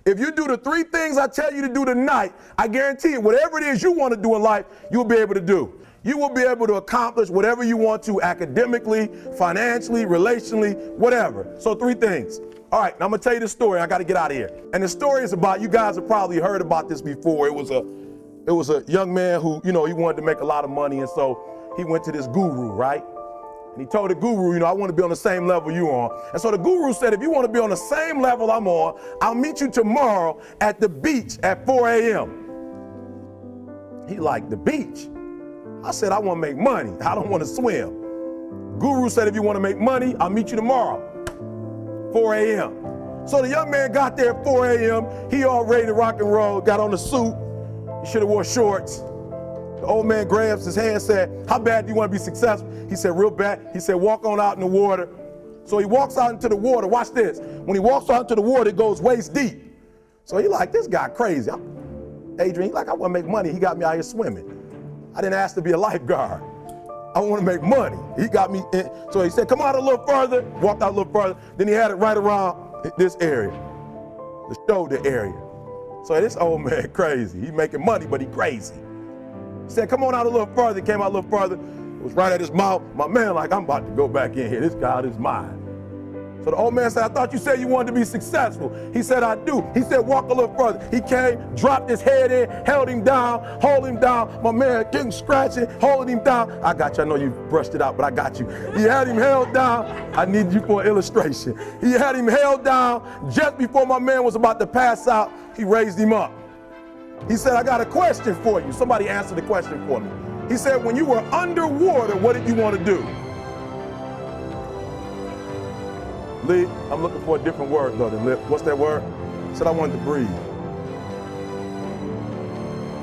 If you do the 3 things I tell you to do tonight, I guarantee it, whatever it is you want to do in life, you'll be able to do. You will be able to accomplish whatever you want to academically, financially, relationally, whatever. So 3 things. All right, now I'm gonna tell you the story. I gotta get out of here. And the story is about, you guys have probably heard about this before. It was a young man who, he wanted to make a lot of money, and so he went to this guru, right? And he told the guru, I want to be on the same level you on. And so the guru said, if you want to be on the same level I'm on, I'll meet you tomorrow at the beach at 4 a.m. He liked the beach. I said, I want to make money. I don't want to swim. Guru said, if you want to make money, I'll meet you tomorrow, 4 a.m. So the young man got there at 4 a.m. He all ready to rock and roll, got on the suit. He should have wore shorts. The old man grabs his hand and said, how bad do you want to be successful? He said, real bad. He said, walk on out in the water. So he walks out into the water. Watch this. When he walks out into the water, it goes waist deep. So he like, this guy crazy. Adrian, he like, I want to make money. He got me out here swimming. I didn't ask to be a lifeguard. I want to make money. He got me in. So he said, come out a little further. Walked out a little further. Then he had it right around this area, the shoulder area. So this old man crazy. He making money, but he crazy. He said, come on out a little further. He came out a little further. It was right at his mouth. My man like, I'm about to go back in here. This God is mine. So the old man said, I thought you said you wanted to be successful. He said, I do. He said, walk a little further. He came, dropped his head in, held him down, hold him down. My man getting scratching, holding him down. I got you. I know you brushed it out, but I got you. He had him held down. I need you for an illustration. He had him held down. Just before my man was about to pass out, he raised him up. He said, I got a question for you. Somebody answered the question for me. He said, when you were underwater, what did you want to do? Lee, I'm looking for a different word though than lip. What's that word? He said, I wanted to breathe.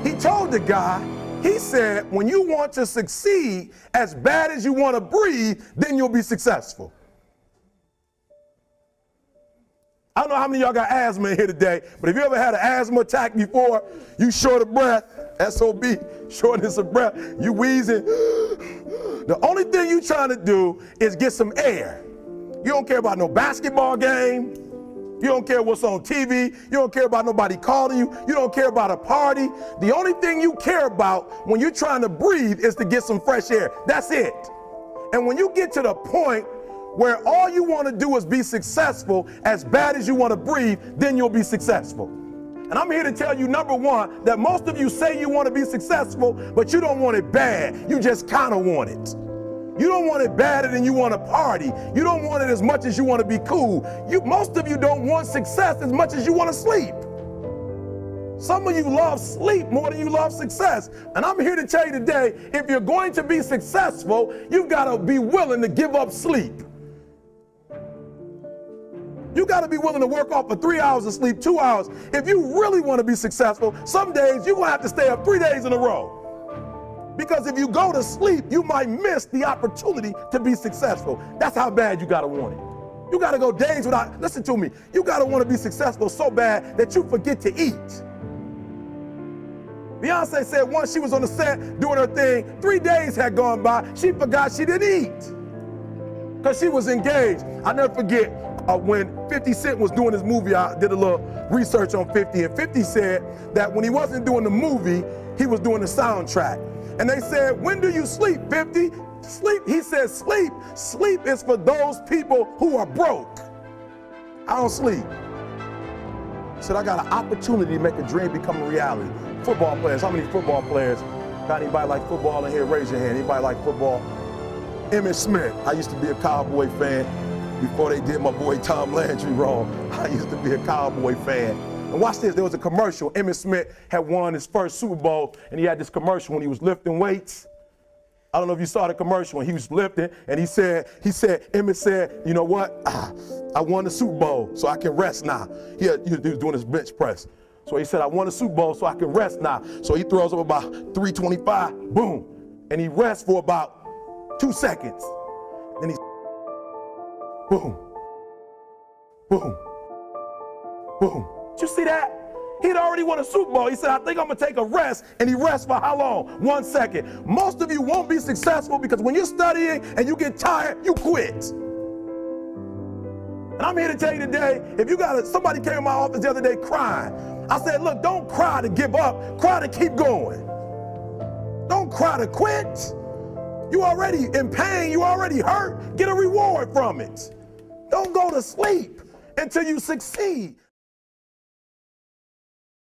He told the guy, he said, when you want to succeed as bad as you want to breathe, then you'll be successful. I don't know how many of y'all got asthma in here today, but if you ever had an asthma attack before, you short of breath, SOB, shortness of breath, you wheezing. The only thing you trying to do is get some air. You don't care about no basketball game. You don't care what's on TV. You don't care about nobody calling you. You don't care about a party. The only thing you care about when you're trying to breathe is to get some fresh air. That's it. And when you get to the point where all you want to do is be successful as bad as you want to breathe, then you'll be successful. And I'm here to tell you, number one, that most of you say you want to be successful, but you don't want it bad. You just kind of want it. You don't want it badder than you want to party. You don't want it as much as you want to be cool. Most of you don't want success as much as you want to sleep. Some of you love sleep more than you love success. And I'm here to tell you today, if you're going to be successful, you've got to be willing to give up sleep. You got to be willing to work off for 3 hours of sleep, 2 hours. If you really want to be successful, some days you're going to have to stay up 3 days in a row. Because if you go to sleep, you might miss the opportunity to be successful. That's how bad you got to want it. You got to go days without, listen to me, you got to want to be successful so bad that you forget to eat. Beyonce said once she was on the set doing her thing, 3 days had gone by, she forgot she didn't eat because she was engaged. I'll never forget when 50 Cent was doing his movie, I did a little research on 50, and 50 said that when he wasn't doing the movie, he was doing the soundtrack. And they said, when do you sleep, 50? Sleep, he said, sleep. Sleep is for those people who are broke. I don't sleep. He said, I got an opportunity to make a dream become a reality. Football players, how many football players? Got anybody like football in here? Raise your hand. Anybody like football? Emmitt Smith. I used to be a Cowboy fan before they did my boy Tom Landry wrong. I used to be a Cowboy fan. And watch this, there was a commercial. Emmitt Smith had won his first Super Bowl, and he had this commercial when he was lifting weights. I don't know if you saw the commercial when he was lifting, and Emmitt said, you know what? I won the Super Bowl, so I can rest now. He was doing his bench press. So he said, I won the Super Bowl, so I can rest now. So he throws up about 325, boom, and he rests for about 2 seconds. Then he, boom, boom, boom. Did you see that? He'd already won a Super Bowl. He said, I think I'm going to take a rest. And he rests for how long? 1 second. Most of you won't be successful because when you're studying and you get tired, you quit. And I'm here to tell you today, if you got somebody came in my office the other day crying, I said, look, don't cry to give up, cry to keep going. Don't cry to quit. You already in pain, you already hurt, get a reward from it. Don't go to sleep until you succeed.